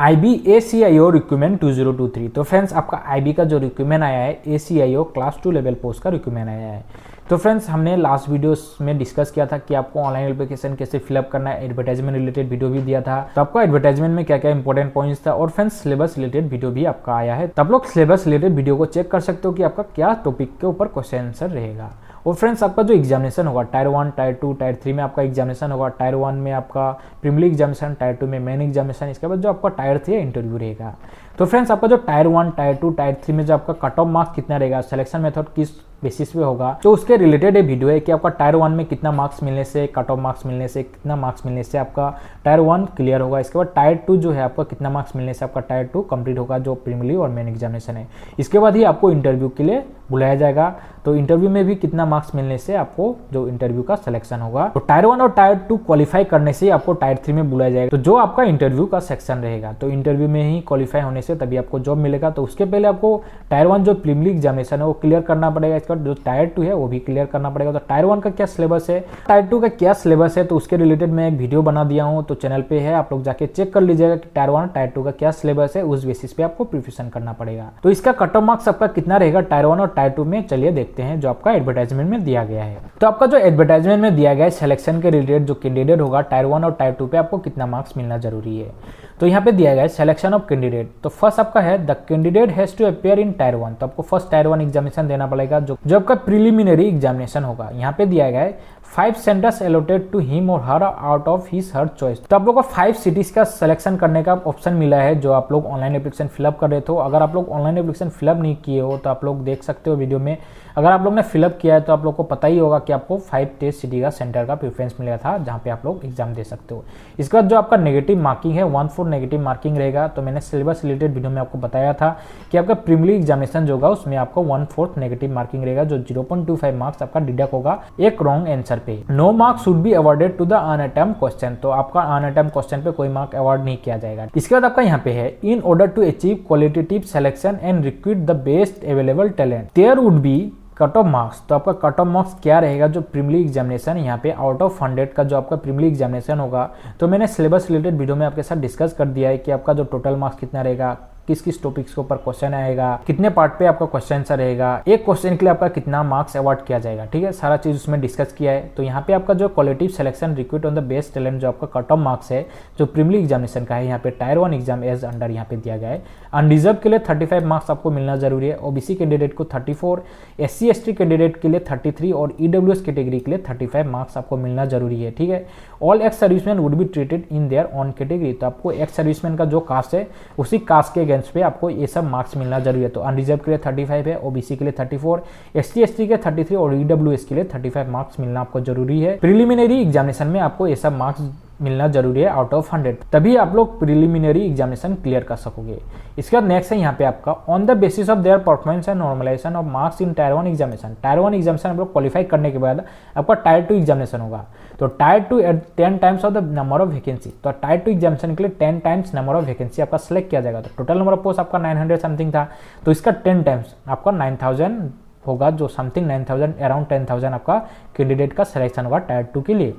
IB ACIO recruitment 2023। तो friends आपका IB का जो रिक्रूटमेंट आया है ACIO क्लास 2 लेवल पोस्ट का रिक्रूटमेंट आया है। तो फ्रेंड्स हमने लास्ट वीडियोस में डिस्कस किया था कि आपको ऑनलाइन एप्लीकेशन कैसे फिलअप करना है, एडवर्टाइजमेंट रिलेटेड वीडियो भी दिया था। तो आपको एडवर्टाइजमेंट में क्या क्या इंपॉर्टेंट पॉइंट्स था और फ्रेंड्स सिलेबस रिलेटेड वीडियो भी आपका आया है। तो आप लोग सिलेबस रिलेटेड वीडियो को चेक कर सकते हो कि आपका क्या टॉपिक के ऊपर क्वेश्चन आंसर रहेगा। और फ्रेंड्स आपका जो एग्जामिनेशन होगा टायर 1, टायर 2, टायर 3 में आपका एग्जामिनेशन होगा। टायर 1 में आपका प्रीलिमिनरी एग्जामिनेशन, टायर 2 में मेन एग्जामिनेशन, इसके बाद जो आपका टायर 3 इंटरव्यू रहेगा। तो फ्रेंड्स आपका जो टायर 1, टायर 2, टायर 3 में जो आपका कट ऑफ मार्क्स कितना रहेगा, सिलेक्शन मेथड किस बेसिस पे होगा, तो उसके रिलेटेड एक वीडियो है कि आपका टायर 1 में कितना मार्क्स मिलने से, कट ऑफ मार्क्स मिलने से, कितना मार्क्स मिलने से आपका टायर 1 क्लियर होगा। इसके बाद टायर 2 जो है आपका कितना मार्क्स मिलने से आपका टायर 2 कंप्लीट होगा, जो प्रीलिमिनरी और मेन एग्जामिनेशन है। इसके बाद ही आपको इंटरव्यू के लिए बुलाया जाएगा। तो इंटरव्यू में भी कितना मार्क्स मिलने से आपको जो इंटरव्यू का सिलेक्शन होगा। तो टायर 1 और टायर 2 क्वालिफाई करने से आपको टायर 3 में बुलाया जाएगा, तो जो आपका इंटरव्यू का सेक्शन रहेगा। तो इंटरव्यू में ही क्वालिफाई होने से तभी आपको जॉब मिलेगा। तो उसके पहले आपको टायर 1 जो प्रीलिमिनरी एग्जामिनेशन है वो क्लियर करना पड़ेगा। इसका जो टायर 2 है वो भी क्लियर करना पड़ेगा। तो टायर 1 का क्या सिलेबस है, टायर 2 का क्या सिलेबस है, तो उसके रिलेटेड मैं एक वीडियो बना दिया हूँ, तो चैनल पे है, आप लोग जाके चेक कर लीजिएगा कि टायर 1 टायर 2 का क्या सिलेबस है। उस बेसिस पे आपको प्रिपरेशन करना पड़ेगा। तो इसका कट ऑफ मार्क्स आपका कितना रहेगा टायर 1 और टायर 2 में, चलिए देखते हैं जो आपका एडवर्टाइजमेंट में दिया गया है। तो आपका जो एडवर्टाइजमेंट में दिया गया है सिलेक्शन के रिलेटेड जो कैंडिडेट होगा टायर 1 और टायर 2 पे आपको कितना मार्क्स मिलना जरूरी है। तो यहाँ पे दिया गया है सिलेक्शन ऑफ कैंडिडेट। तो फर्स्ट आपका है the candidate has to appear in tier 1। तो आपको फर्स्ट टायर 1 एग्जामिनेशन देना पड़ेगा जो आपका प्रीलिमिनरी एग्जामिनेशन होगा। यहाँ पे दिया गया है 5 सेंटर्स एलोटेड टू हिम और her out of his her choice. तो आप लोग को 5 सिटीज का सिलेक्शन करने का ऑप्शन मिला है जो आप लोग ऑनलाइन एप्लीकेशन फिलअप कर रहे थे। अगर आप लोग ऑनलाइन एप्लीकेशन फिलअप नहीं किए हो तो आप लोग देख सकते हो वीडियो में। अगर आप लोग ने फिलअप किया है तो आप लोग को पता ही होगा कि आपको 5 टेस्ट सिटी का सेंटर का प्रेफरेंस मिला था जहां पे आप लोग एग्जाम दे सकते हो। इसके बाद जो आपका नेगेटिव मार्किंग है 1/4 नेगेटिव मार्किंग रहेगा। तो मैंने सिलेबस रिलेटेड वीडियो में आपको बताया था कि आपका प्रीलिमिनरी एग्जामिनेशन जो होगा उसमें आपको 1/4 नेगेटिव मार्किंग रहेगा, जो 0.25 मार्क्स आपका डिडक्ट होगा एक रॉन्ग आंसर पे। No marks should be awarded to the unattempt question. तो आपका अनअटेम्प्ट क्वेश्चन पे कोई मार्क अवॉर्ड नहीं किया जाएगा। इसके बाद आपका यहाँ पे है in order to achieve qualitative selection and recruit the best available talent there would be cut off marks. तो आपका कट ऑफ मार्क्स क्या रहेगा जो प्रीलिमिनरी एग्जामिनेशन यहाँ पे आउट ऑफ 100 का जो आपका प्रीलिमिनरी एग्जामिनेशन होगा। तो मैंने सिलेबस रिलेटेड वीडियो में आपके साथ डिस्कस कर दिया है कि आपका जो टोटल मार्क्स कितना रहेगा, किस किस टॉपिक्स के ऊपर क्वेश्चन आएगा, कितने पार्ट पे आपका क्वेश्चन आंसर रहेगा, एक क्वेश्चन के लिए आपका कितना मार्क्स अवार्ड किया जाएगा। ठीक है, सारा चीज उसमें डिस्कस किया है। तो यहाँ पे आपका जो qualitive selection recruit on the best talent जो आपका कट ऑफ मार्क्स है जो प्रीलिमिनरी एग्जामिनेशन का है, यहाँ पे टायर 1 एग्जाम एज अंडर यहाँ पे दिया गया है। अनरिजर्व के लिए 35 मार्क्स आपको मिलना जरूरी है। ओबीसी कैंडिडेट को 34, SC ST कैंडिडेट के लिए 33 और EWS कैटेगरी के लिए 35 मार्क्स आपको मिलना जरूरी है। ठीक है, all ex serviceman would be treated in their on category. तो आपको एक्स सर्विसमैन का जो कास्ट है उसी कास्ट के अगेंस्ट पे आपको ये सब मार्क्स मिलना जरूरी है। तो अनरिजर्व के लिए 35 है, ओबीसी के लिए 34, SC ST के 33 और EWS के लिए 35 मार्क्स मिलना आपको जरूरी है। प्रीलिमिनरी एग्जामिनेशन में आपको ये सब मार्क्स मिलना जरूरी है आउट ऑफ 100, तभी आप लोग प्रीलिमिनरी एग्जामिनेशन क्लियर कर सकोगे। इसके बाद नेक्स्ट है यहाँ पे आपका on the basis of their performance and normalization of marks in tier 1 examination. Tier 1 examination आप लोग क्वालिफाई करने के बाद आपका टायर 2 एग्जामिनेशन होगा। तो tier 2 at 10 times of the number of vacancy. तो टायर 2 एग्जामिनेशन के लिए 10 टाइम्स नंबर ऑफ वैकेंसी आपका सिलेक्ट किया जाएगा। तो टोटल नंबर ऑफ पोस्ट आपका 900 समथिंग था, तो इसका 10 टाइम्स आपका 9000 होगा, जो समथिंग 9000 अराउंड 10,000 आपका कैंडिडेट का सिलेक्शन होगा टायर 2 के लिए।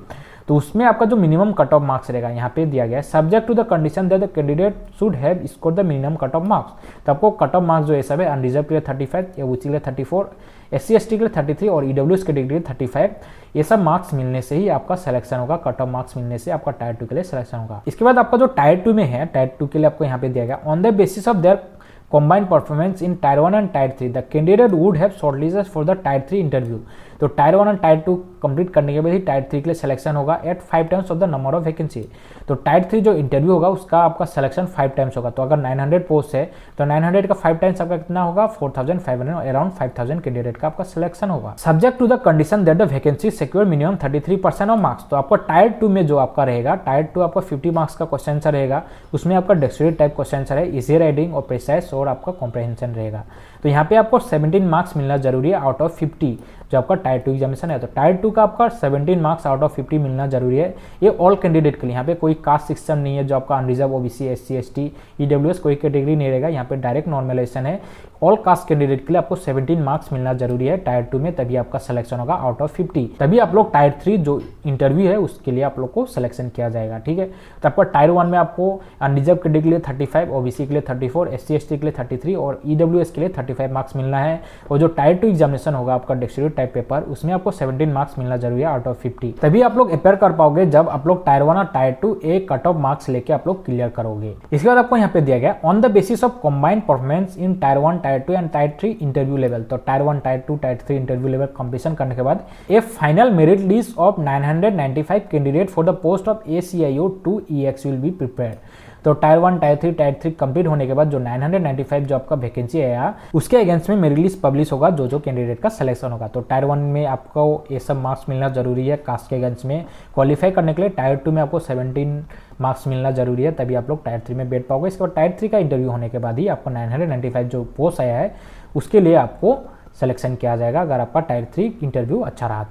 तो उसमें आपका जो मिनिमम कट ऑफ मार्क्स रहेगा यहाँ पे दिया गया है subject to the condition that the candidate should have score the minimum cut off marks. तो आपको कट ऑफ मार्क्स जो है सब है अनरिजर्व के लिए 35, ओबीसी के लिए 34, SC ST के लिए 33 और EWS कैटेगरी के लिए 35। ये सब मार्क्स मिलने से ही आपका सिलेक्शन होगा, कट ऑफ मार्क्स मिलने से आपका टायर 2 के लिए सिलेक्शन होगा। इसके बाद आपका जो टायर 2 में है, टायर 2 के लिए आपको यहाँ पे दिया गया on the basis of there combined performance in tier 1 and tier 3 the candidate would have shortlisted for the tier 3 interview। तो टायर 1 और टायर 2 कंप्लीट करने के बाद ही टायर 3 के लिए सिलेक्शन होगा at 5 times of the number of vacancy. तो tier 3 जो इंटरव्यू होगा उसका आपका सिलेक्शन 5 टाइम्स होगा। तो अगर 900 पोस्ट है तो 900 का 5 टाइम्स आपका कितना होगा 4500, अराउंड 5000 कैंडिडेट का आपका सिलेक्शन होगा। Subject to the condition that the vacancy secure minimum 33% of marks. तो आपका टायर 2 में जो आपका रहेगा, टायर 2 आपका 50 मार्क्स का क्वेश्चन आंसर रहेगा, उसमें आपका डिक्शनरी टाइप क्वेश्चन आंसर है, इजी राइडिंग और प्रिसाइज और आपका कॉम्प्रहेंशन रहेगा। तो यहाँ पे आपको 17 मार्क्स मिलना जरूरी है आउट ऑफ 50 जो आपका टायर टायर 2 एग्जामिनेशन है। तो टायर 2 का आपका 17 मार्क्स आउट ऑफ 50 मिलना जरूरी है। ये ऑल कैंडिडेट के लिए, यहाँ पे कोई कास्ट सिस्टम नहीं है जो आपका unreserve, OBC, SC, ST, EWS कोई कैटेगरी नहीं रहेगा। यहाँ पे डायरेक्ट नॉर्मलाइजेशन है। ऑल कास्ट कैंडिडेट के लिए आपको 17 मार्क्स मिलना जरूरी है टायर 2 में, तभी आपका सिलेक्शन होगा आउट ऑफ 50। तभी आप लोग टायर 3 जो इंटरव्यू है उसके लिए आप लोग को सिलेक्शन किया जाएगा, ठीक है। तो आपका टायर 1 में आपको अनरिजर्व कैटेगरी के लिए 35, ओबीसी के लिए 34, एससी एसटी के लिए 33 और ईडब्ल्यूएस के लिए 35 मार्क्स मिलना है। और जो टायर 2 एग्जामिनेशन होगा आपका डेस्टिट्यूट टाइप पेपर, उसमें आपको 17 मार्क्स मिलना जरूरी है आउट ऑफ 50। तभी आप लोग अपेयर कर पाओगे जब आप लोग टायर 1 और टायर 2 एक कट ऑफ मार्क्स लेके आप लोग क्लियर करोगे। इसके बाद आपको यहाँ पे दिया गया on the basis of combined performance in tier 1, tier 2 and tier 3 interview level. तो tier 1, tier 2, tier 3 interview level completion करने के बाद a final merit list of 995 candidate for the post of ACIO 2 EX will be prepared. तो tier 1, tier 3 complete होने के बाद जो 995 जो आपका वैकेंसी आया उसके अगेंस्ट में मेरिट लिस्ट पब्लिश होगा जो कैंडिडेट का सिलेक्शन होगा। तो टायर 1 में आपको ये सब मार्क्स मिलना जरूरी है कास्ट के अगेंस्ट में क्वालिफाई करने के लिए। टायर 2 में आपको 17 मार्क्स मिलना जरूरी है, तभी आप लोग टायर 3 में बैठ पाओगे। इसके बाद टायर 3 का इंटरव्यू होने के बाद ही आपको 995 जो पोस्ट आया है उसके लिए आपको सिलेक्शन किया जाएगा अगर आपका टायर 3 इंटरव्यू अच्छा रहा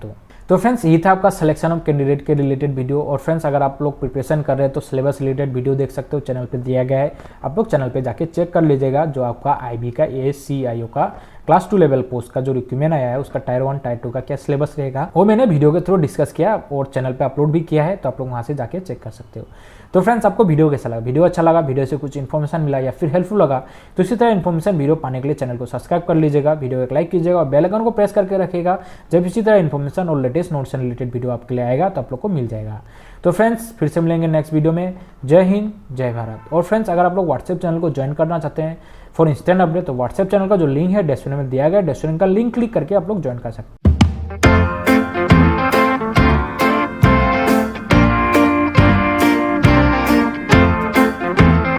तो फ्रेंड्स यही था आपका सिलेक्शन ऑफ कैंडिडेट के रिलेटेड वीडियो। और फ्रेंड्स अगर आप लोग प्रिपरेशन कर रहे हैं तो सिलेबस रिलेटेड वीडियो देख सकते हो, चैनल पे दिया गया है, आप लोग चैनल पे जाके चेक कर लीजिएगा। जो आपका IB का ACIO का क्लास 2 लेवल पोस्ट का जो रिक्वायरमेंट आया है उसका टायर 1, टायर 2 का क्या सिलेबस रहेगा वो मैंने वीडियो के थ्रू डिस्कस किया और चैनल पे अपलोड भी किया है, तो आप लोग वहां से जाके चेक कर सकते हो। तो फ्रेंड्स आपको वीडियो कैसा लगा? वीडियो अच्छा लगा, वीडियो से कुछ इन्फॉर्मेशन मिला या फिर हेल्पफुल लगा तो इसी तरह इन्फॉर्मेशन वीडियो पाने के लिए चैनल को सब्सक्राइब कर लीजिएगा, वीडियो एक लाइक कीजिएगा और बेल आइकन को प्रेस करके रखिएगा। जब इसी तरह इन्फॉर्मेशन और लेटेस्ट नोट्स से रिलेटेड वीडियो आपके लिए आएगा तो आप लोग को मिल जाएगा। तो फ्रेंड्स फिर से मिलेंगे नेक्स्ट वीडियो में। जय हिंद, जय भारत। और फ्रेंड्स अगर आप लोग व्हाट्सएप चैनल को ज्वाइन करना चाहते हैं फॉर इंस्टेंट अपडेट तो व्हाट्सएप चैनल का जो लिंक है डिस्क्रिप्शन में दिया गया, डिस्क्रिप्शन का लिंक क्लिक करके आप लोग ज्वाइन कर सकते हैं।